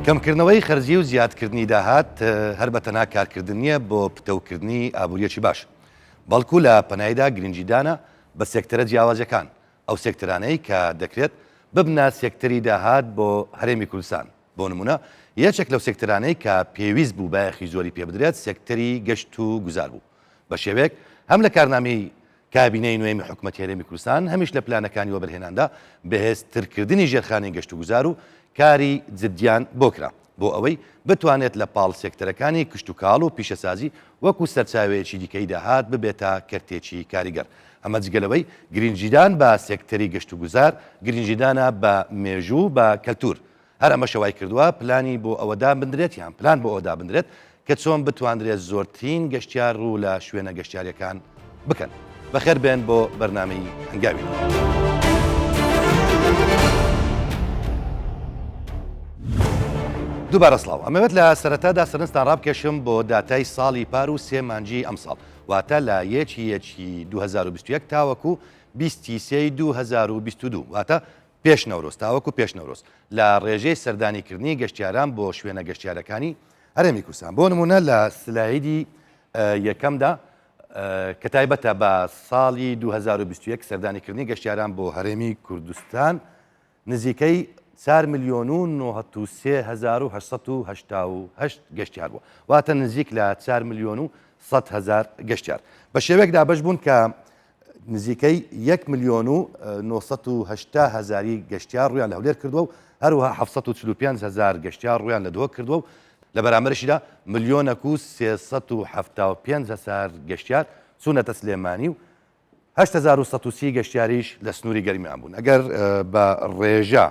کەمکردنەوەی خەرجی و زیادکردنی داهات هەر بە تەنها کارکردن نییە بۆ پتەوکردنی ئابوووریەکی باش، بەڵکو لە پەنایدا گرنگیدانە بە سێکتەرە جیاوازەکان، ئەو سێکتەرانەی کە دەکرێت ببنە سێکتەری داهات بۆ هەرێمی کوردستان. بۆ نمونە یەکێک لەو سێکتەرانەی کە پێویست بوو بایەخی زۆری پێ بدرێت سێکتەری گەشت و گوزار بوو، بە شێوەیەک هەم لە کارنامەی کابینەی نوێمی حکوومەتی هەرێمی کوردستان هەمیش لە پلانەکانی وەبەرهێناندا بەهێزترکردنی ژێرخانەی گەشت و گوزار و کاری جددیان بۆ کرا بۆ ئەوەی بتوانێت لە پاڵ سێکتەرەکانی کشت و کاڵ و پیشەسازی وەکو سەرچاوەیەکی دیکەی داهات ببێتە کەرتێکی کاریگەر. ئەمە جگەلەوەی گرنگیدان بە سێکتەری گەشت و گوزار گرنگیدانە بە مێژوو بە کەلتور. هەر ئەمە شەوای کردووە پلانی بۆ ئەوەدا بندرێت یان پلان بۆ ئەودا بندرێت کە چۆن بتواندرێت زۆرترین گەشتیار ڕوو لە شوێنە گەشتیاریەکان بکەن. بەخێر بێن بۆ بەرنامەی هەنگاوی. دووبارە سڵاو. ئەمەوێت لە سەرەتادا سەرنجتان ڕابکێشم بۆ داتای ساڵی پار و سێ مانجی ئەم ساڵ، واتە لە 1/1/2021 تاوەکو 23/2022 واتە پێش نەورۆز تاوەکو پێش نەورۆز لە ڕێژەی سەردانیکردنی گەشتیاران بۆ شوێنە گەشتیارەکانی هەرێمی کوردستان. بۆ نمونە لە سلایدی یەکەمدا کە تایبەتە بە ساڵی 2021 سەردانیکردنی گەشتیاران بۆ هەرێمی کوردستان نزیکەی 4,093,888 گەشتیار بووە، واتە نزیک لە 4,100,000 گەشتیار. بە شێوەیەکدا بەش بوون کە نزیکەی 1,980,000 گەشتیار ڕویان لە هەولێر کردووە و هەروەها 745,000 گەشتیار ڕویان لە دۆ کردووە و لە بەرامبەرشیدا 1,375,000 گەشتیار چوونەتە سلێمانی و 8,130 گەشتیاریش لە سنووری گەرمیان بوون. ئەگەر بە ڕێژە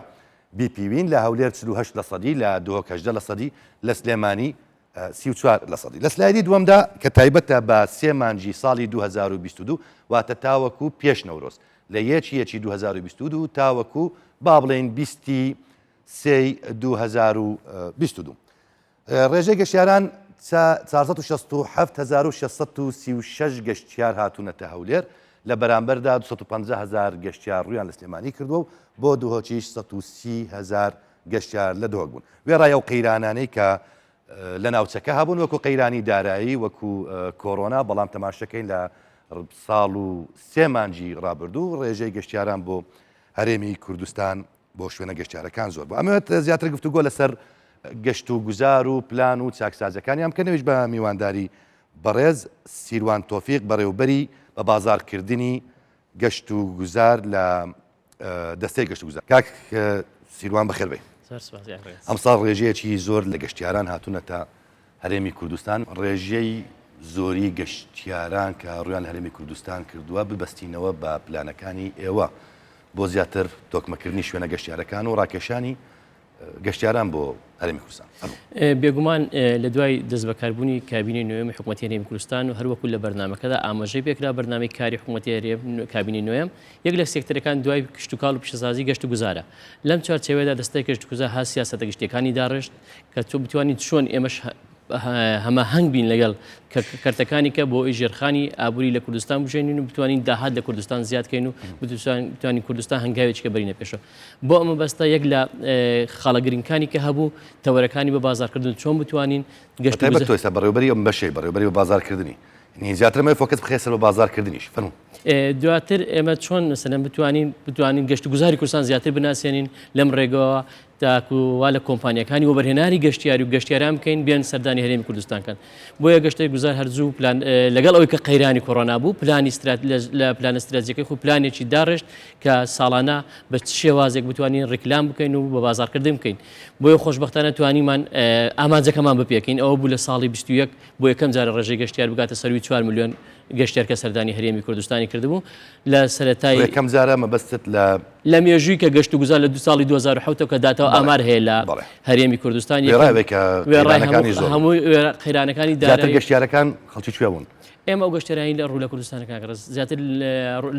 بیپیوین لە هەولێر 48% لە دۆ 18% لە سلێمانی 34%. لە سلایدی دووەمدا کە تایبەتە بە سێ مانجی ساڵی 2022 واتە تاوەکو پێش نەورۆز لە 1/1/2022 تاوەکو با بڵێن 23/2022 ڕێژەی گەشتیاران 467,636 گەشتیار هاتوونەتە هەولێر لە بەرامبەردا 250,000 گەشتیار ڕویان لە سلێمانی کردووە و بۆ دووهۆچیش 130,000 گەشتیار لە دۆک بوون. وێڕایە و قەیرانانەی کە لە ناوچەکە هەبوون وەکو قەیرانی دارایی وەکو کۆڕۆنا، بەڵام تەماشەکەین لە ساڵ و سێ مانجی ڕابردوو ڕێژەی گەشتیاران بۆ هەرێمی کوردستان بۆ شوێنە گەشتیارەکان زۆر بوو. ئەمەوێت زیاتر گفتوگۆ لەسەر گەشت و گوزار و پلان و چاکسازەکانیان بکەنەوەیش بە میوانداری بەڕێز سیروان تۆفیق بەڕێوەبەری بە بازارکردنی گەشت و گوزار لە دەستەی گەشت و گوزار. کاک سیروان بەخێر بێ. ئەم ساڵ ڕێژەیەکی زۆر لە گەشتیاران هاتوونەتە هەرێمی کوردستان، ڕێژەی زۆری گەشتیاران کە ڕویان لە هەرێمی کوردستان کردووە ببەستینەوە بە پلانەکانی ئێوە بۆ زیاتر تۆکمەکردنی شوێنە گەشتیارەکان و ڕاکێشانی گەشتیاران بۆ هەرێمی کوردستان. بێگومان لە دوای دەست بەکاربوونی کابینەی نوێم حکوومەتی هەرێمی کوردستان و هەروەکو لە بەرنامەکەدا ئاماژەی پێکرا بەرنامەی کاری حکوومەتی کابینەی نوێم یەک لە سێکتەرەکان دوای کشت و کاڵ و پیشەسازی گەشت و گوزارە. لەم چوارچێوەیەدا دەستەی گەشت و گوزار ها سیاسەتە گشتیەکانی داڕشت کە تۆ بتوانیت چۆن ئێمەش هەماهەنگ بین لەگەڵ کەرتەکانی کە بۆ ئیژێرخانی ئابووری لە کوردستان بژێنین و بتوانین داهات لە کوردستان زیادکەین و بتوانین کوردستان هەنگاوێکیکە بەرینە پێشەوە. بۆ ئەمە بەستە یەک لە خاڵەگرنگەکانی کە هەبوو تەوەرەکانی بە بازارکردن چۆن بتوانین گەشت تۆیستا بەڕێوەبەری ئەم بەشەی بەڕێوەبەری بە بازارکردنی زیاترمە فۆکەس بخێسەر بە بازارکردنیش فەرموو. دواتر ئێمە چۆن مەسەلەن بتوانین گەشت و گوزاری کوردستان زیاتر بناسیێنین لەم ڕێگەوە تاکووا لە کۆمپانیەکانی وەبەرهێنانی گەشتیاری و گەشتیاران بکەین بێن سەردانی هەرێمی کوردستانکەن. بۆیە گەشتەی گوزار هەرزوو لەگەڵ ئەوەی کە قەیرانی کۆڕۆنا بوو پلانی لە پلانە استراتیجیەکەی خۆ پلانێکی داڕشت کە ساڵانە بە شێوازێک بتوانین ڕیکلام بکەین و بە بازارکردن بکەین. بۆیە خۆشبەختانە توانیمان ئامانجەکەمان بپێکەین. ئەوە بوو لە ساڵی 21 بۆ یەکەم جارە ڕێژەی گەشتیار بگاتە سەروی 4 ملیۆن گەشتیار کە سەردانی هەرێمی کوردستانی کردبوو لە سەرەتای یەکەم جارە مەبەستت لە مێژووی کە گەشت و گوزار لە ساڵی 2007 کە داتەوە ئامار هەیە لە هەرێمی کوردستان هەموو قەیرانەکانی زیاتر گەشتیارەکان خەڵکی کوێ بوون؟ ئێمە ئەو گەشتیارانی لە ڕوو لە کوردستانەکان زیاتر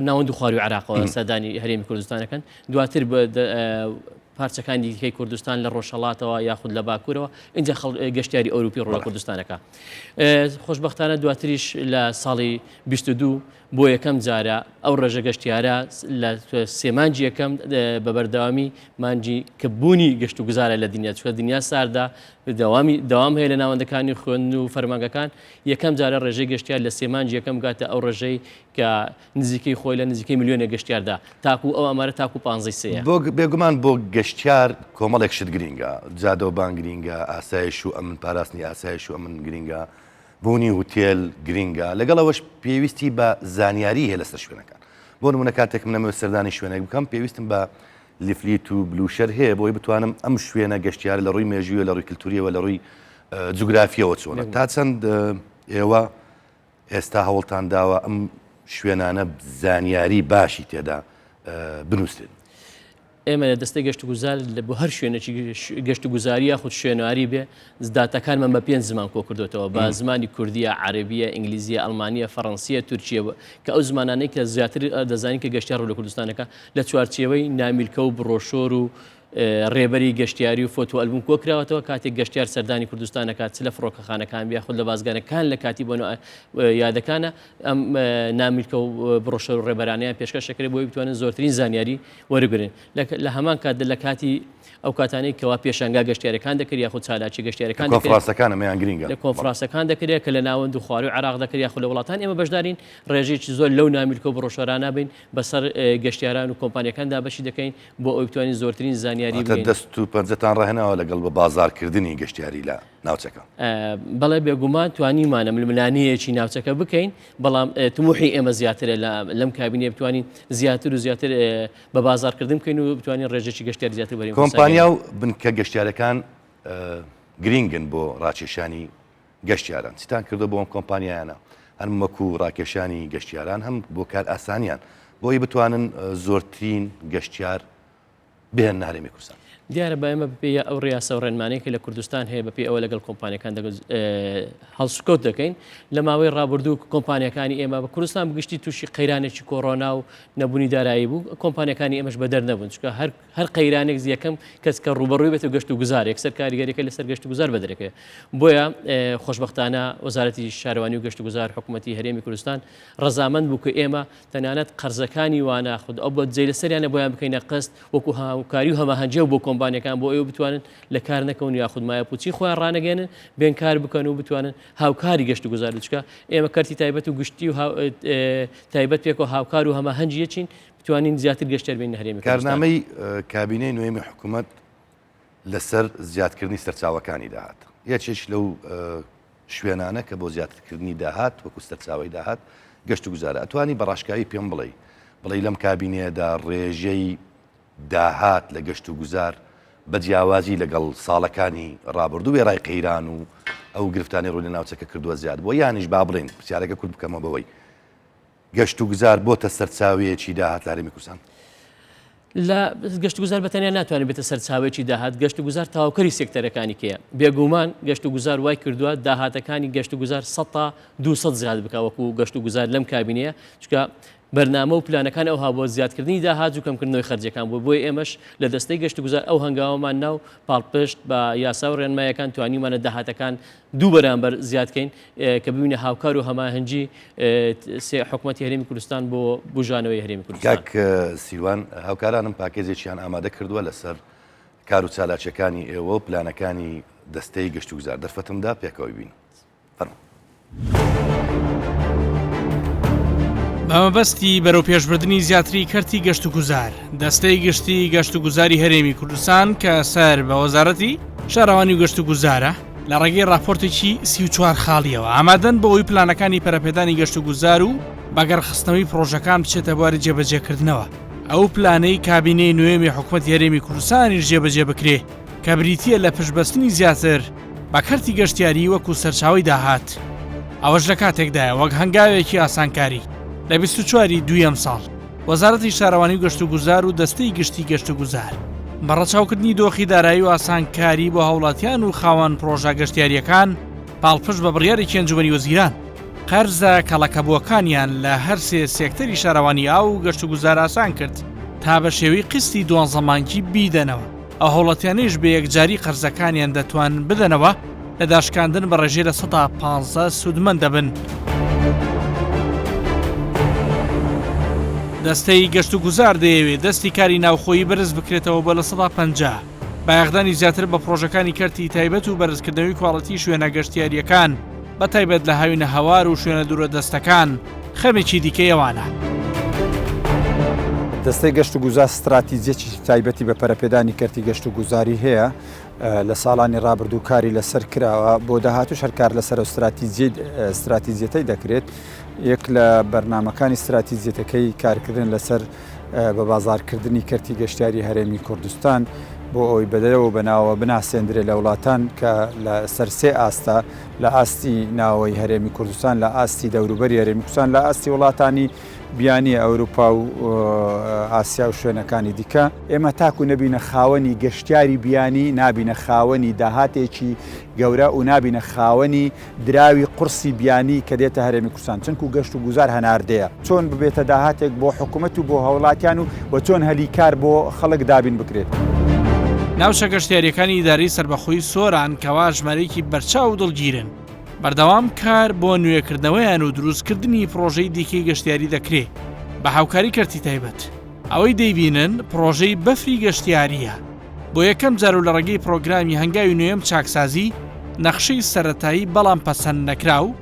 ناوەند و خواروی عێراقەوە سەردانی هەرێمی کوردستانەکەن. دواتر پارچەکانی دیکەی کوردستان لە ڕۆژهەڵاتەوە یاخود لە باکوورەوە اینجا گەشتیاری ئەوروپی ڕۆژە کوردستانەکە. خۆشبەختانە دواتریش لە ساڵی 22 بۆ یەکەم جارە ئەو ڕێژە گەشتیارە لە سێمانجی یەکەم بەبەردەوامی مانجی کەبوونی گەشت و گوزارە لە دنیا چکە دنیا ساردا دەوام هەیە لە ناوەندەکانی خوێن و فەرمانگەکان یەکەم جارە ڕێژەی گەشتیار لە سێمانجی یەکەم گاتە ئەو ڕێژەی کە نزیکەی خۆی لە نزیکەی میلیۆنە گەشتیاردا تاکو ئەو ئەمارە تاکو 15 بێگومان بۆ گەشتیار کۆمەڵێکشت گرینگە جادۆبان گرینگە ئاسایش و ئەمن پاراستنی ئاسایش و ئەمن گرینگە بوونی هوتێل گرینگە لەگەڵەوەش پێویستی بە زانیاری هەیە لەسەر شوێنەکان بۆ نمونە کاتێک منەمە سەردانی شوێنێک بکەم پێویستم بە لیفلیت و بلوشەر هەیە بۆی بتوانم ئەم شوێنە گەشتیار لە ڕووی مێژووە لە ڕووی کللتوریەوە لە ڕووی جوگرافیەوە چۆنە تا چەند ئێوە ئێستا هەوڵتان داوە ئەم شوێنانە زانیاری باشی تێدا بنووسن. ئێمە لە دەستەی گەشت و گوزار بۆ هەر شوێنێکی گەشت و گوزاری یاخود شوێنواری بێ داتەکانمان بە 5 زمان کۆ کردوێتەوە بە زمانی کوردیە، عەرەبیە، ئینگلیزیە، ئەڵمانیە، فەڕەنسیە، تورکیە کە ئەو زمانانەی کە زیاتر دەزانین کە گەشتیار ڕوو لە کوردستانەکە لە چوارچێوەی نامیلکە و بڕۆشۆر و ڕێبەری گەشتیاری و فۆتۆ ئەلبوم کۆکراوەتەوە کاتێک گەشتیار سەردانی کوردستانەکات چ لە فڕۆکەخانەکان بیا خود لە بازگانەکان لە کاتی بۆ یادەکانە ئەم نامیلکە و بڕۆشە و ڕێبەرانیان پێشکەشەکرێت بۆی بتوانن زۆرترین زانیاری وەرگرن لە هەمان کات لە کاتی ئەو کاتانەی کەوا پێشانگا گەشتیارەکان دەکرد یاخود چالاکی گەشتیارەکان کۆنفرانسەکان ئەمەیان گرینگە لە کۆنفرانسەکان دەکرێت کە لە ناوەند و خواروی عێراق دەکرد یاخود لە وڵاتان ئێمە بەشدارین ڕێژێکی زۆر لەو نامیلکە و بڕۆشەرانە بین بەسەر گەشتیاران و کۆمپانیەکاندا بەشی دەکەین بۆ ئەوی بتوانین زۆرترین زانیاری دەست و پەنجەتان ڕاهێناوە لەگەڵ بە بازارکردنی گەشتیاری لە ناوچەکە بەڵێ بێگومان توانیمانە ململانەیەکی ناوچەکە بکەین بەڵام تموحی ئێمە زیاترە لەم کابینێ بتوانین زیاتر و زیاتر بە بازارکردن بکەین و بتوانین ڕێژێکی گەشتیار زیاتر بەرین کۆمپانیا و بنکە گەشتیارەکان گرینگن بۆ ڕاکێشانی گەشتیاران چیتان کردو بۆ ئەم کۆمپانیایانە هەم وەکو ڕاکێشانی گەشتیاران هەم بۆ کار ئاسانیان بۆی بتوانن زۆرترین گەشتیار بهێن هەرێمی کوردستان دیارە بە ئێمە بپێ ئەو ڕاستە و ڕێنمانەیەکە لە کوردستان هەیە بەپێ ئەوە لەگەڵ کۆمپانیەکان هەڵسوکەوت دەکەین لە ماوەی ڕابردوو کۆمپانیەکانی ئێمە بە کوردستان بگشتی تووشی قەیرانێکی کۆڕۆنا و نەبوونی دارایی بوو کۆمپانیەکانی ئێمەش بەدەر نەبوون چکە هەر قەیرانێک یەکەم کەس کە ڕوبەڕووی بێت و گەشت و گوزارێک سەر کاریگەریەکە لەسەر گەشت و گوزار بەدرێکەیە بۆیە خۆشبەختانە وەزارەتی شارەوانی و گەشت و گوزار حکوومەتی هەرێمی کوردستان ڕەزامەند بوو کە ئێمە تەنانەت قەرزەکانی واناخود ئەو بۆ جێ لەسەریانە بۆیان بکەینە قەست وەکو هاوکاری و هەماهەنگێ بۆ کۆمپانیەکان بۆ ئێوە بتوانن لە کار نەکەون یاخود مایە پوچی خۆیان ڕانەگەێنن بێن کار بکەن و بتوانن هاوکاری گەشت و گوزار بچکە ئێمە کەرتی تایبەت و گشتی و تایبەت پێک و هاوکار و هەماهەنگی یەچین بتوانین زیاتر گەشتەر بین هەرێمی کارنامەی کابینەی نوێمی حکوومەت لەسەر زیادکردنی سەرچاوەکانی داهات یەکێک لەو شوێنانە کە بۆ زیاترکردنی داهات وەکو سەرچاوی داهات گەشت و گوزارە ئەتوانی بەڕاشکاوی پێم بڵێ لەم کابینەیەدا ڕێژەی داهات لە گەشت و گوزار بە جیاوازی لەگەڵ ساڵەکانی ڕابردوو وێڕای قەیران و ئەو گرفتانی ڕووی لە ناوچەکە کردووە زیاد بۆ یانیش با بڵێن پرسیارەکە کورد بکەمە بەوەی گەشت و گوزار بۆتە سەرچاوەیەکی داهات لە هەرێمی کوردستان لە گەشت و گوزار بەتەنیا ناتوانێت بێتە سەرچاوێکی داهات گەشت و گوزار تاواکەری سێکتەرەکانی کەیە بێگومان گەشت و گوزار وای کردووە داهاتەکانی گەشت و گوزار 200 زیاد بکە وەکو گەشت و گوزار لەم کابینەیە چکە بەرنامە و پلانەکان ئەو هابۆ زیادکردنی داهات و کەمکردنەوەی خەرجەکان بوو بۆی ئێمەش لە دەستەی گەشت و گوزار ئەو هەنگاوەمان ناو پاڵپشت بە یاسا و ڕێنمایەکان توانیمانە داهاتەکان دوو بەرامبەر زیادکەین کە ببینە هاوکار و هەماهەنگی حکوومەتی هەرێمی کوردستان بۆ بژانەوەی هەرێمی کوردستان کاک سیروان هاوکارانم پاکێزێکیان ئامادە کردووە لەسەر کار و چالاکیەکانی ئێوە و پلانەکانی دەستەی گەشت و گوزار دەرفەتمدا پێکەوەی بین بەمەبەستی بەرەو پێشبردننی زیاتری کەرتی گەشت و گوزار دەستەی گشتی گەشت و گوزاری هەرێمی کوردستان کە سەر بە وەزارەتی شارەوانی و گەشت و گوزارە لە ڕێگەی راپۆرتێکی 34 خاڵیەوە ئامادەن بۆ ئەوی پلانەکانی پەرەپێدانی گەشت و گوزار و بەگەڕخستنەوەی پرۆژەکان بچێتە بواری جێبەجێکردنەوە ئەو پلانەی کابینەی نوێمی حکوومەتی هەرێمی کوردستانیش جێبەجێ بکرێ کە بریتیە لە پشتبەستنی زیاتر بە کەرتی گەشتیاری وەکو سەرچاوی داهات ئەوەش لە کاتێکدایە وەک هەنگاوێکی ئاسانکاری لە 24 دووەم ساڵ وەزارەتی شارەوانی و گەشت و گوزار و دەستەی گشتی گەشت و گوزار بەڕەچاوکردنی دۆخی دارایی و ئاسانکاری بۆ هاوڵاتیان و خاوەن پرۆژە گەشتیاریەکان پاڵپشت بە بڕیارێکی ئەنجومەنی وەزیران قەرزە کەڵەکەبووەکانیان لە هەر سێ سێکتەری شارەوانی ئاو و گەشت و گوزار ئاسان کرد تا بە شێوەی قستی دوانزەمانکی بیدەنەوە ئەو هەوڵەتیانەیش بە یەکجاری قەرزەکانیان دەتوان بدەنەوە لە داشکاندن بە ڕێژەی لە 115 سوودمەند دەبن. دەستەی گەشت و گوزار دەیەوێت دەستی کاری ناوخۆیی بەرز بکرێتەوە بە لە 150 بایەخدانی زیاتر بە پرۆژەکانی کەرتی تایبەت و بەرزکردنەوەی کواڵەتی شوێنە گەشتیاریەکان بە تایبەت لە هاوینە هەوار و شوێنە دوورە دەستەکان خەمێکی دیکەیەوانە. دەستەی گەشت و گوزار استراتیجیەکی تایبەتی بە پەرەپێدانی کەرتی گەشت و گوزاری هەیە لە ساڵانی ڕابردوو کاری لەسەر کراوە بۆ داهاتوش هەرکار لەسەر استراتیجیەتەی دەکرێت. یەک لە بەرنامەکانی استراتیجیەتەکەی کارکردن لەسەر بە بازارکردنی کەرتی گەشتیاری هەرێمی کوردستان بۆ ئەوی بەدەرەوە بەناوە بناسێندرێت لە وڵاتان کە لە سەرسێ ئاستا لە ئاستی ناوەی هەرێمی کوردستان، لە ئاستی دەوروبەری هەرێمی کوردستان، لە ئاستی وڵاتانی بیانی ئەوروپا و ئاسیا و شوێنەکانی دیکە. ئێمە تاکو نەبینە خاوەنی گەشتیاری بیانی، نابینە خاوەنی داهاتێکی گەورە و نابینە خاوەنی دراوی قورسی بیانی کە دێتە هەرێمی کوردستان، چونکو گەشت و گوزار هەناردەیە چۆن ببێتە داهاتێک بۆ حکوومەت و بۆ هەوڵاتیان و چۆن هەلیکار بۆ خەڵک دابین بکرێت. ناوچە گەشتیاریەکانی ئیدارەی سەربەخۆیی سۆران کەوا ژمارەیەکی بەرچاو و دڵگیرن بەردەوام کار بۆ نوێکردنەوەیان و دروستکردنی پرۆژەی دیکەی گەشتیاری دەکرێت بە هاوکاری کەرتی تایبەت. ئەوەی دەیبینن پرۆژەی بەفری گەشتیاریە بۆ یەکەم جار و لە ڕێگەی پرۆگرامی هەنگاوی نوێم چاکسازی نەخشەی سەرەتایی بەڵام پەسەند نەکراو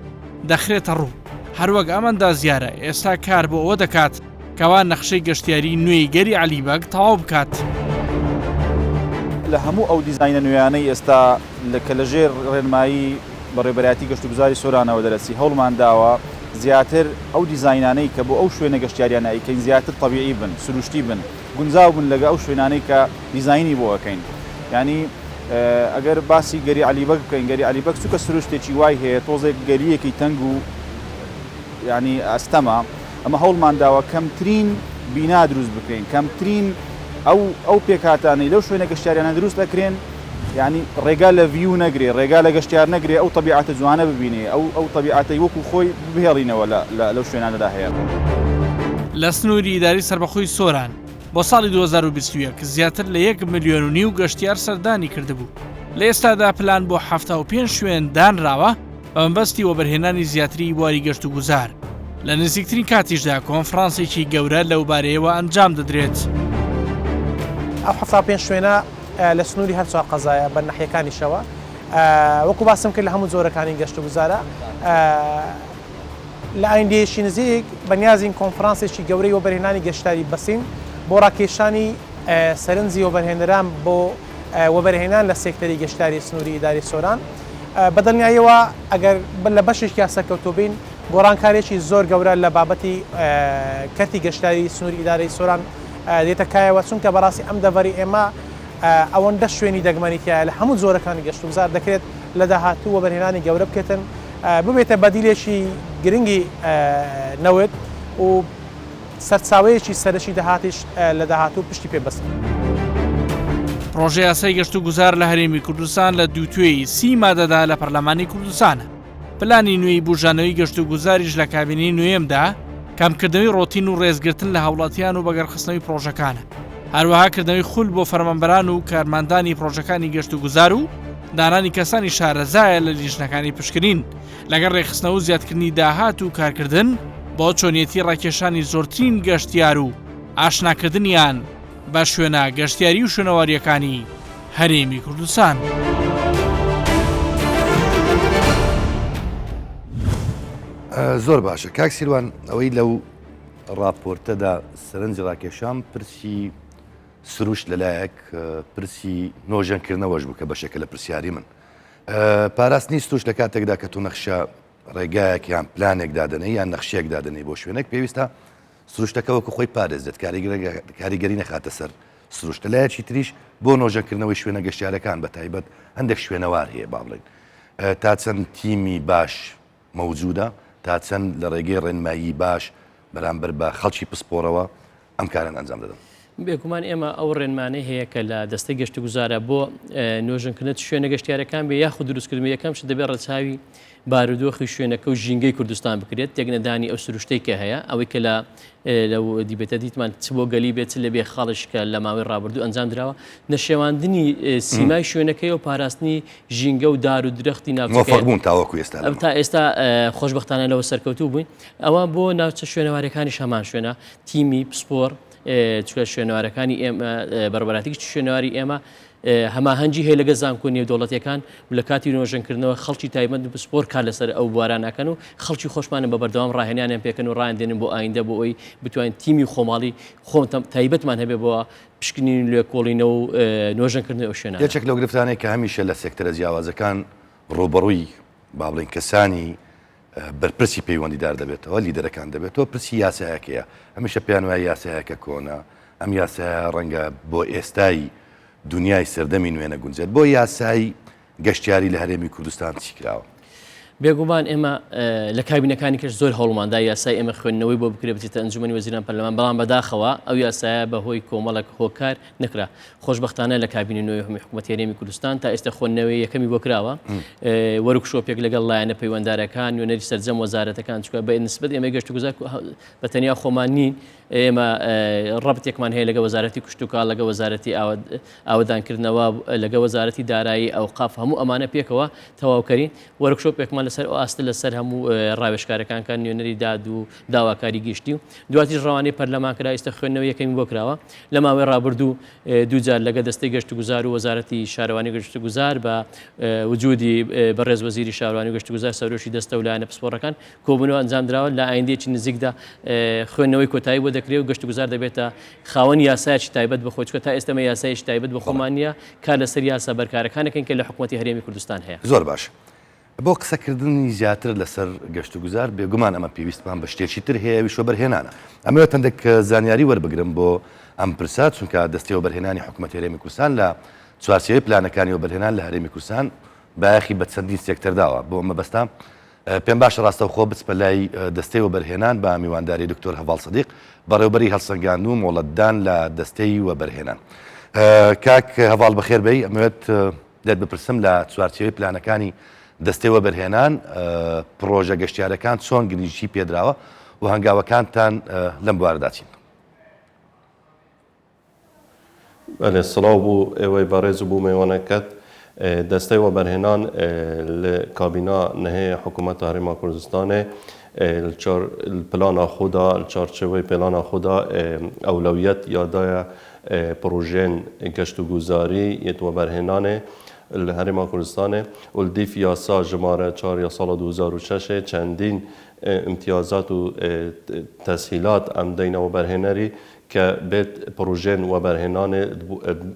دەخرێتە ڕوو. هەروەک ئەمەندا زیارە ئێستا کار بۆ ئەوە دەکات کەوا نەخشەی گەشتیاری نوێی گەری عەلیبەگ تەواو بکات. لە هەموو ئەو دیزاینە نوێیانەی ئێستا کە لەژێر ڕێنمایی بەڕێبەرایەتی گەشت و گوزاری سۆرانەوە دەرەسی هەوڵمان داوە زیاتر ئەو دیزاینانەی کە بۆ ئەو شوێنە گەشتیاریانە ئەیکەین زیاتر طبیعی بن، سروشتی بن، گونجاو بن لەگە ئەو شوێنانەی کە دیزاینی بۆ ئەەکەین. ینی ئەگەر باسی گەری عەلیبەگ بکەین، گەری عەلیبەگ چووکە سروشتێکی وای هەیە تۆزێک گەریەکی تەنگ و ینی ئەستەمە، ئەمە هەوڵمان داوە کەمترین بینا دروست بکەین، کەمترین ئەو پێکاتانەی لەو شوێنە گەشتیاریانە دروست دەکرێن، ینی ڕێگا لە ڤیو نەگرێ، ڕێگا لە گەشتیار نەگرێ، ئەو طبیعەتە جوانە ببینێ، ئەو طبیعەتەی وەکو خۆی بهێڵینەوە لەو شوێنانەدا هەیە. لە سنووری ئیداری سەربەخۆی سۆران بۆ ساڵی 2021 زیاتر لە 1.5 ملیۆن گەشتیار سەردانی کردبوو. لە ئێستادا پلان بۆ 75 شوێن دانراوە بە مەبەستی وەبەرهێنانی زیاتری بواری گەشت و گوزار. لە نزیکترین کاتیشدا کۆنفرانسێکی گەورە لەو بارەیەوە ئەنجام دەدرێت. ئەو 75 شوێنە لە سنووری هەرچوار قەزایە بە ناحیەکانیشەوە وەکو باسم کرد لە هەموو جۆرەکانی گەشت و گوزارە لە ئایندەیەکی نزیک بەنیازین کۆنفرانسێکی گەورەی وەبەرهێنانی گەشتاری بەسین بۆ ڕاکێشانی سەرنجی وەبەرهێنەران بۆ وەبەرهێنان لە سێکتەری گەشتاری سنووری ئیداری سۆران. بەدڵنیاییەوە ئەگەر لە بەشێکی یاسەکەوتوو بین گۆڕانکارێکی زۆر گەورە لە بابەتی کەرتی گەشتاری سنووری ئیدارەی سۆران دێتە کایەوە، چونکە بەڕاستی ئەم دەڤەری ئێمە ئەوەندە شوێنی دەگمەنیتیایە لە هەموو جۆرەکانی گەشت و گوزار دەکرێت لە داهاتوو وەبەرهێنانی گەورە بکێتن ببێتە بەدیلێکی گرنگی نەوت و سەرچاوەیەکی سەرشی داهاتیش لە داهاتوو پشتی پێبەستن. پرۆژەی یاسای گەشت و گوزار لە هەرێمی کوردستان لە دووتوێی 30 مادەدا لە پەرلەمانی کوردستانە. پلانی نوێی بژانەوەی گەشت و گوزاریش لە کابینەی نوێمدا کامکردنەوەی ڕۆتین و ڕێزگرتن لە هاوڵاتیان و بەگەڕخستنەوەی پرۆژەکانە. هەروەها کردنەوەی خول بۆ فەرمانبەران و کارماندانی پرۆژەکانی گەشت و گوزار و دانانی کەسانی شارەزایە لە لیژنەکانی پشکنین لەگەڵ ڕێخستنەوە و زیادکردنی داهات و کارکردن بۆ چۆنیەتی ڕاکێشانی زۆرترین گەشتیار و ئاشناکردنیان بە شوێنە گەشتیاری و شوێنەواریەکانی هەرێمی کوردستان. زۆر باشە کاک سیروان، ئەوەی لەو راپۆرتەدا سەرنج ڕاکێشان پرسی سروش لەلایەک پرسی نۆژەنکردنەوەش بوو کە بەشێکە لە پرسیاری من. پاراست نیست توش لە کاتێکدا کە تو نەخشە ڕێگایەک یان پلانێک دادنەی یان نەخشەیەک دادنەی بۆ شوێنێک پێویستە سروشتەکە وەکو خۆی پارێزێت، کاریگەری نەخاتە سەر سروشتە. لایەکی تریش بۆ نۆژەنکردنەوەی شوێنە گەشتیارەکان بە تایبەت هەندێک شوێنەوار هەیە با بڵێن، تا چەند تیمی باش مەوجودە، تا چەند لە ڕێگەی ڕێنمایی باش بەرامبەر بە خەڵکی پسپۆرەوە ئەم کارن ئەنجام دەدەن. بێگومان ئێمە ئەو ڕێنمانەی هەیە کە لە دەستەی گەشت گوزارە بۆ نوێژنکردنەوە شوێنە گەشتیارەکان بێ یاخود دروستکردن یەکەم ش دەبێت ڕەچاوی بارودۆخی شوێنەکە و ژینگەی کوردستان بکرێت تێکنەدانی ئەو سروشتەی کە هەیە ئەوەی کە لەو دیبێتە دیتمان چ بۆ گەلی بێت لە بێ خاڵشکە لە ماوەی ڕابردوو ئەنجام درراوە نەشێواندنی سیمای شوێنەکەی و پاراستنی ژینگە و دار و درەختی ناوچەبوون تاوەکو ئێستا تا ئێستا خۆشببختانە لەوە سەرکەوتوو بووین ئەوە بۆ ناوچە شوێنەوارەکانی هەمان شوێنە تیمی پسپۆر چکە شوێنەوارەکانی ئێمە بەربەراتیش شوێنەواری ئێمە هەماهەنگی هەیە لەگە زانکۆنی دەوڵەتەکان لە کاتی نوێژنکردنەوە خەڵکی تایبەت سپۆر کا لەسەر ئەو بوارانەکەن و خەڵکی خۆشمانە بە بەردەوام ڕاهێنیانیان پێکەن و ڕایاندێنن بۆ ئایندە بۆ ئەوی بتوانین تیمی خۆماڵی خۆم تایبەتمان هەبێ بۆ پشکنین لێ کۆڵینەوە و نوێژنکردنەوە شوێنە یەکێک لەو گرفتانەی کە هەمیشە لە سێکتەرە جیاوازەکان ڕوبەڕووی با بڵێن کەسانی بەرپرسی پەیوەندیدار دەبێتەوە لیدەرەکان دەبێتەوە پرسی یاسایەکەیە هەمیشە پێیان وایە یاسایەکە کۆنا ئەم یاسایە ڕەنگە بۆ ئێستای دنیای سەردەمی نوێنە گونجێت بۆ یاسای گەشتیاری لە هەرێمی کوردستان چی کراوە بێگومان ئێمە لە کابینەکانی کەش زۆر هەوڵماندا یاسای ئێمە خوێندنەوەی بۆ بکرێت بچێتە ئەنجومەنی وەزیران پەرلەمان بەڵام بەداخەوە ئەو یاسایە بەهۆی کۆمەڵک هۆکار نکرا خۆشببختانە لە کابینی نوێی حکوومەتی هەرێمی کوردستان تا ئێستا خوێندنەوەی یەکەمی بۆ کراوە وەرکشۆپێک لەگەڵ لایەنە پەیوەنددارەکان نوێنەری سەرجەم وەزارەتەکان چکە بە نسبەت ئێمە گەشت و گوزار بە تەنیا خۆمان نین ئێمە ڕەبتێکمان هەیە لەگە وەزارەتی کشتتوکال لەگە وەزارەتی ئاودانکردنەوە لەگە وەزارەتی دارایی ئەو قاف هەموو ئەمانە پێکەوە تەواوکەری وەرکشۆپێکمان لەسەر ئەو ئاستە لەسەر هەموو ڕاوێژکارەکان کە نوێنەری داد و داواکاری گشتی و دواتیش ڕەوانەی پەرلەمان کرا ئێستا خوێندنەوە یەکەمی بۆ کراوە لە ماوەی ڕابردوو دووجار لەگە دەستەی گەشت و گوزار و وەزارەتی شارەوانی گەشت و گوزار بە وجودی بەڕێز وەزیری شارەوانی گەشت و گوزار سەرۆشی دەستە و لایەنە پسپۆڕەکان کۆبوونەوە ئەنجام درراوە لە ئایندێکی نزیکدا خوێندنەوەی کۆتایی بۆ دەکرێت و گەشت و گوزار دەبێتە خاوەن یاسایەکی تایبەت بە خۆچکە تا ئێستەمە یاسایەکی تایبەت بە خۆمان نییە کار لەسەر یاسا بەرکارەکانەکەن کە لە حکوومەتی هەرێمی کوردستان هەیە زۆر باش بۆ قسەکردنی زیاتر لەسەر گەشت و گوزار بێگومان ئەمە پێویستمان بە شتێکی تر هەیە ویشۆ بەرهێنانە ئەمەوێت هەندێک زانیاری وەربگرم بۆ ئەم پرسات چونکە دەستەوە بەرهێنانی حکوومەتی هەرێمی کوردستان لە چوارچێوەی پلانەکانی و بەرهێنان لە هەرێمی کوردستان بایەخی بە چەندین سێکتەرداوە بۆ ئەمە بەستا پێم باشە ڕاستەوخۆ بچپە لای دەستەی و بەرهێنان بە میوانداری دکتۆر هەڤاڵ سەدیق بەڕێوەبەری هەڵسەنگاندن و مۆڵەتدان لە دەستەی و بەرهێنان کاک هەڤاڵ بەخێر بێی ئەمەوێت لێت بپرسم لە چوارچێوەی پلانەکانی دەستەی و بەرهێنان پرۆژە گەشتیارەکان چۆن گرنگجی پێدراوە و هەنگاوەکانتان لەم بوارداچین سڵاو بوو ئێوەی بەڕێز و بوو میوانەکەت دەستەی و بەرهێنان لە کابینا نهەیە حکوومەت هەرێما کوردستانê plana xwe da li çarçeveyê plana xwe da ewlewiyet ya daye projeyên geşt û guzarî yê weberhênanê li Herêma Kurdistanê û li dîf yasa jimare 4 ya sala 2006 çendîn imtiyazat û teshîlat em deyne weberhênerî ke bêt projeyên weberhênanê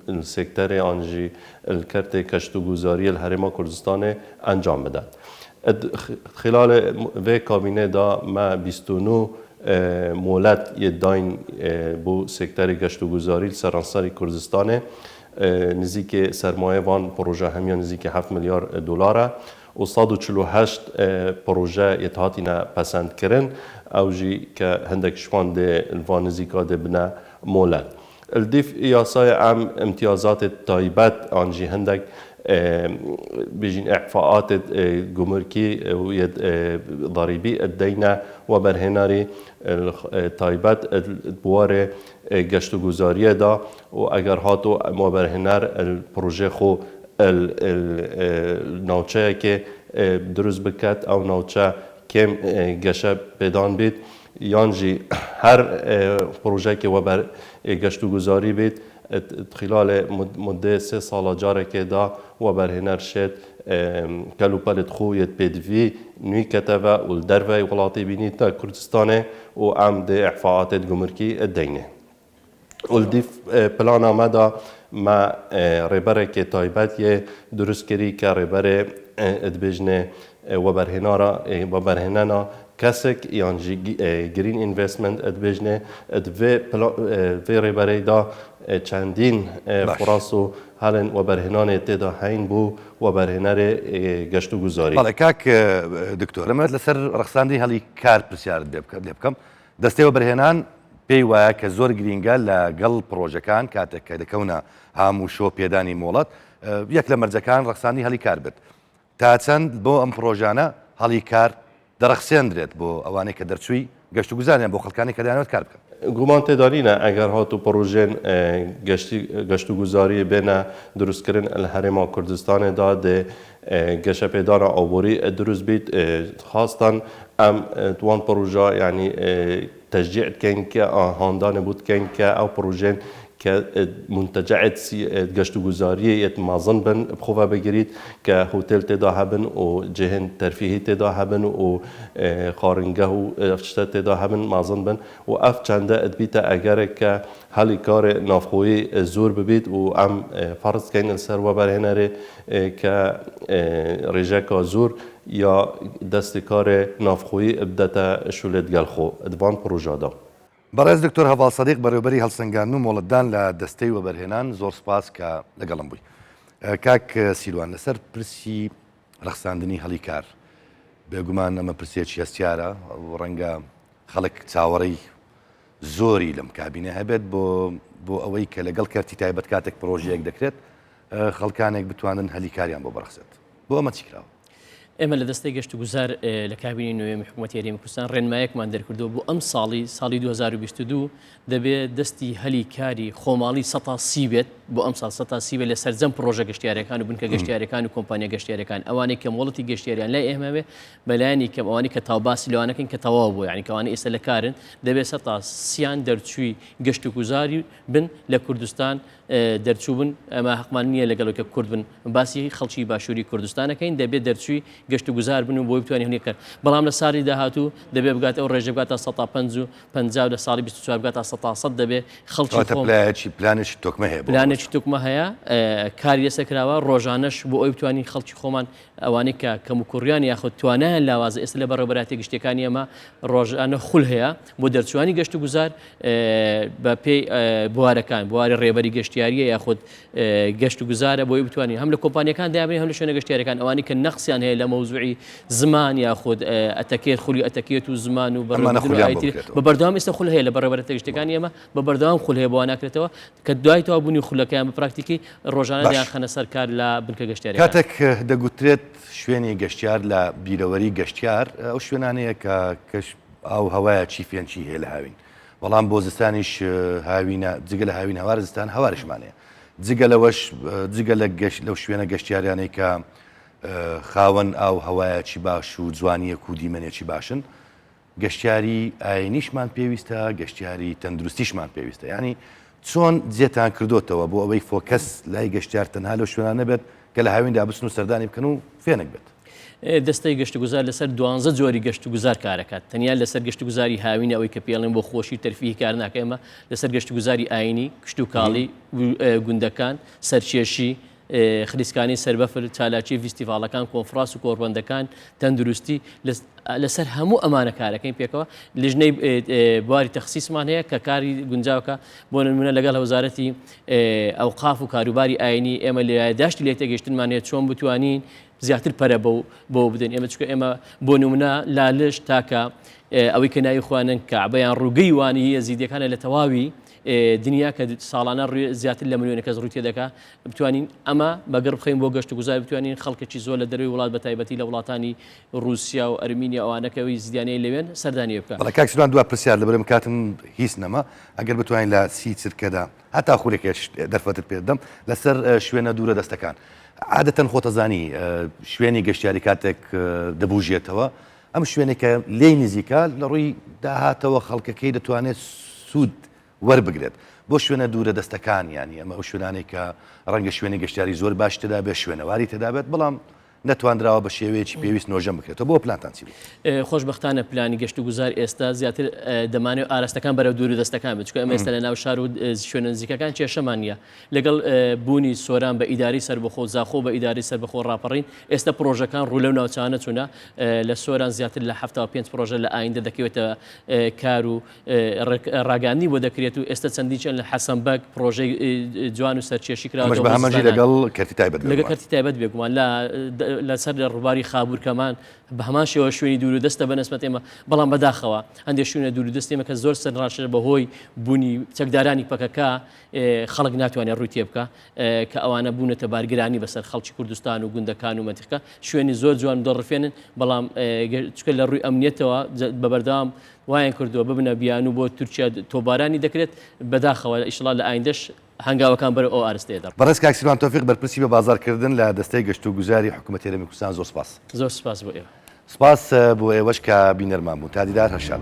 li sekterê an jî li kertê geşt û guzariyê li Herêma Kurdistanê encam bide. خلال وی کابینه دا ما 29 مولد یه داین بو سکتر گشت و گذاری سرانسری کردستان نزدیک سرمایه وان پروژه همیان نزدیک 7 میلیارد دلاره و 148 پروژه اتحادینا پسند کردن او جی که هندک شوان ده وان نزدیکا ده بنا مولد الدیف یاسای عام امتیازات تایبت آنجی هندک بيجين إعفاءات جمركي ضريبي الدينة وبرهناري تايبات بواره جشت جزارية دا وأجر هاتو مبرهنار البروجي خو النوچه كي دروز بكت أو نوچه كم جشة بدان بيت يانجي هر بروجي كي وبر جشت جزاري بيت خلال مدة 3 سال جاره که دا و برهنر شد کلو پلت خویت بدوی نوی کتابه و دروی ولاتی بینی تا کردستانه و عمد اعفاءات گمرکی الدینه و الدیف پلان آمده ما ربره که تایبت یه درست کری که ربره ادبجنه و برهنانا کسک یعنی گرین اینوستمنت ادبجنه ادوی ربره دا چندین فرص و هلن و برهنان تدا هین بو و برهنر گشت و گذاری. بله کاک دکتور، اما لسر رقصاندی هلی کار پرسیار دیب کم. دسته و برهنان پێی وایە کە زۆر گرینگە لەگەڵ پرۆژەکان کاتێک کە دەکەونە هەموو شۆ پێدانی مۆڵەت یەک لە مەرجەکان ڕەخسانی هەلی کار بێت تا چەند بۆ ئەم پرۆژانە هەڵی کار دەرەخسێندرێت بۆ ئەوانەی کە دەرچووی گەشت و گوزاریان بۆ خەڵکانی کە دەیانەوێت کار بکەن. گومان تێدارینە ئەگەر هاتو پرۆژێن گەشت و گوزاری بێنە دروستکردن لە هەرێما کوردستانێدا دێ گەشە پێدانە ئاوبۆری دروست بیت خاستان ئەم توان پرۆژە یعنی تشجیع بکەین کە ئاهاندانە بوو بکەین کە ئەو پرۆژێن کە منتەجعێت گەشت و گوزاریە مازن بن بخۆڤە بگیریت کە هۆتێل تێدا هەبن و جێهێن تەرفیهی تێدا هەبن و خارنگە و شتە تێدا هەبن مازن بن و ئەف چەندە ئەدبیتە ئەگەرێک کە هەلی کارێ نافخۆیی زۆر ببیت و ئەم فەرزکەین لەسەر وەبەرهێنەرێ کە ڕێژەکە زۆر یا دەستی کارێ نافخۆیی بدەتە شولێت گەلخۆ ئەدوان پرۆژادا. بەڕێز دکتۆر هەڤاڵ سەدیق بەڕێوەبەری هەڵسەنگاندن و مۆڵەتدان لە دەستەی وەبەرهێنان زۆر سپاس کە لەگەڵم بووی. کاک سیروان لەسەر پرسی ڕەخساندنی هەڵی کار بێگومان ئەمە پرسێکی هەستیارە ڕەنگە خەڵک چاوەڕێی زۆری لەم کابینە هەبێت بۆ ئەوەی کە لەگەڵ کەرتی تایبەت کاتێک پرۆژەیەک دەکرێت خەڵکانێک بتوانن هەلی کاریان بۆ بەرخسێت بۆ ئەمە چی کراوە؟ ئێمە لە دەستەی گەشت و گوزار لە کابینی نوێمی حکوومەتی هەرێمی کوردستان ڕێنمایەکمان دەرکردو بۆ ئەم ساڵی 2022 دەبێت دەستی هەلی کاری خۆماڵی 130 بێت بۆ ئەم ساڵ 130 بێت لە سەرجەم پرۆژە گەشتیارەکان و بنکە گەشتیارەکان و کۆمپانیا گەشتیارەکان ئەوانەی کە مۆڵەتی گەشتیاریان لای ئێمە بێ بەلایانی کەم ئەوانی کە تاوباسی لەوانەکەن کە تەواو بوو یعنی کەوانە ئێستا لە کارن دەبێت 130 دەرچووی گەشت و گوزاری بن لە کوردستان دەرچوو بن ئەمە حقمان نییە لەگەڵەوەکە کورد بن باسی خەڵکی باشووری کوردستانەکەین دەبێت دەرچووی گەشت و گوزار بن و بۆی بتوانین هەنێ کرد بەڵام لە ساڵی داهاتوو دەبێت بگات ئەو ڕێژە بگاتە 150 لە ساڵی 24 بگاتە 100 دەبێت خەڵکی پلانێکی تۆکمە هەیە پلانێکی توکمە هەیە کاری لەسەرکراوە ڕۆژانەش بۆ ئەوی بتوانین خەڵکی خۆمان ئەوانەی کە کەم و کوڕیان یاخود توانیان لاوازە ئێستا لە بەڕێوەبەراتی گشتەکانی ئەمە ڕۆژانە خول هەیە بۆ دەرچوانی گەشت و گوزار بە پێی بوارەکان بواری ڕێبەری گەشتیاریە یاخود گەشت و گوزارە بۆی بتوانین هەم لە کۆمپانیەکان دابین هەم لە شوێنە گەشتیارەکان ئەوانی کە نەخسیان هەیە لە مەوزوعی زمان یاخود ئەتەکێت خولی ئەتەکێت و زمان و بە بەردەوام ئێستا خول هەیە لە بەڕێوەبەرەتە گشتەکانی ئێمە بە بەردەوام خول هەیە بۆ ناکرێتەوە کە دوای تەوا بوونی خولەکەیان بە پراکتیکی ڕۆژانە دیان خەنە سەر کار لە بنکە گەشتیاری کاتێک دەگوترێت شوێنی گەشتیار لە بیرەوەری گەشتیار ئەو شوێنانەیە کە کەش ئەو هەوایە چیفێنچی هەیە لە هاوین بەڵام بۆ زستانیش هاوینە جگە لە هاوین هەوار زستان هەوارشمانەیە جگە لەوەش جگە لەو شوێنە گەشتیاریانەی کە خاوەن ئەو هەوایەکی باش و جوانیەک و دیمەنێکی باشن گەشتیاری ئاینیشمان پێویستە گەشتیاری تەندروستیشمان پێویستە ینی چۆن جێتان کردوتەوە بۆ ئەوەی فۆکەس لای گەشتیار تەنها لەو شوێنانە بێت کە لە هاویندا بچن و سەردانی بکەن و فێنێک بێت دەستەی گەشت و گوزار لەسەر 12 جۆری گەشت و گوزار کارەکات تەنیا لەسەر گەشت و گوزاری هاوینە ئەوەی کە پێڵێن بۆ خۆشی تەرفیهی کار ناکە ئێمە لەسەر گەشت و گوزاری ئاینی کشت و کاڵی گوندەکان سەرچێشی خلیسکانی سەربەفر چالاکی فیستیڤالەکان کۆنفرانس و کۆڕبەندەکان تەندروستی لەسەر هەموو ئەمانە کارەکەین پێکەوە لژنەی بواری تەخسیسمان هەیە کە کاری گونجاوکە بۆ نمونە لەگەڵ وەزارەتی ئەوقاف و کاروباری ئاینی ئێمە لایەداشتی لێ تێگەشتنمان هەیە چۆن بتوانین زیاتر پەرە بۆ بدەین ئێمە چکە ئێمە بۆ نمونە لالش تاکە ئەوەی کە ناوی خوانن کەعبەیان ڕووگەی وانی یەزیدیەکانە لە تەواوی دنیا کە ساڵانە زیاتر لە ملیۆنە کەس ڕووی تێدەکا بتوانین ئەمە بەگەڕ بخەین بۆ گەشت و گوزار بتوانین خەڵکێکی زۆر لە دەروی وڵات بە تایبەتی لە وڵاتانی رووسیا و ئەرمینیا ئەوانەکەوی زیانەی لەوێن سەردانی بکە بەڵام کاکسیروان دوای پرسیار لەبەرم کاتم هیچ نەما ئەگەر بتوانین لە سی چرکەدا هەتا خولێکێش دەرفەتت پێ بدەم لەسەر شوێنە دوورە دەستەکان عادەتەن خۆتەزانی شوێنی گەشتیاری کاتێک دەبوژێتەوە ئەم شوێنێکە لێی نزیکە لە ڕووی داهاتەوە خەڵکەکەی دەتوانێت سوود وەربگرێت بۆ شوێنە دوورە دەستەکان ینی ئەمە ئەو شوێنانێک کە ڕەنگە شوێنی گەشتیاری زۆر باش تێدا بێت شوێنەواری تێدا بێت بەڵام نەتواندراوە بە شێوەیەکی پێویست نۆژەم بکرێتەوە بۆ پلانتان چی خۆشبەختانە پلانی گەشت و گوزار ئێستا زیاتر دەمانێت ئاراستەکان بەرەو دوور دەستەکان بچکە ئەمە ئێستا لە ناو شار و شوێنە نزیکەکان کێشەمان نیە لەگەڵ بوونی سۆران بە ئیداری سەربەخۆ زاخۆ بە ئیداری سەربەخۆ ڕاپەڕین ئێستا پرۆژەکان ڕوو لەو ناوچانە چوونە لە سۆران زیاتر لە 75 پرۆژە لە ئایندە دەکەوێتە کار و ڕاگەاندنی بۆ دەکرێت و ئێستا چەندیچەند لە حەسەنبەگ پرۆژەی جوان و سەرچێشی کراوە لەگەڵ کەرتی تایبەت لەگە کەرتی تایبەت بێگومان لە لەسەر لە ڕووباری خابوورکەمان بە هەمان شێوە شوێنی دوور و دەستە بەنسبەت ئێمە بەڵام بەداخەوە هەندێک شوێنە دوور و دەست ئێمە کە زۆر سەرڕاشە بەهۆی بوونی چەکدارانی پەکەکە خەڵک ناتوانێت ڕووی تێ بکە کە ئەوانە بوونەتە بارگرانی بەسەر خەڵکی کوردستان و گوندەکان و مەتیقە شوێنی زۆر جوان دەڕفێنن بەڵام چکە لە ڕووی ئەمنیەتەوە بەبەردەوام وایان کردووە ببنە بیان و بۆ تورکیا تۆبارانی دەکرێت بەداخەوە ئیشڵا لە ئایندەش هەنگاوەکان بەر ئەو ئارستەیە دەڕ بەڕێز کاکسیلوان تۆفیق بەرپرسی بە بازارکردن لە دەستەی گەشت و گوزاری حکوومەتی هەرێمی کوردستان زۆر سپاس زۆر سپاس بۆ ئێوە سپاس بۆ ئێوەش کە بینەرمان بوو تا دیدار هەر شاد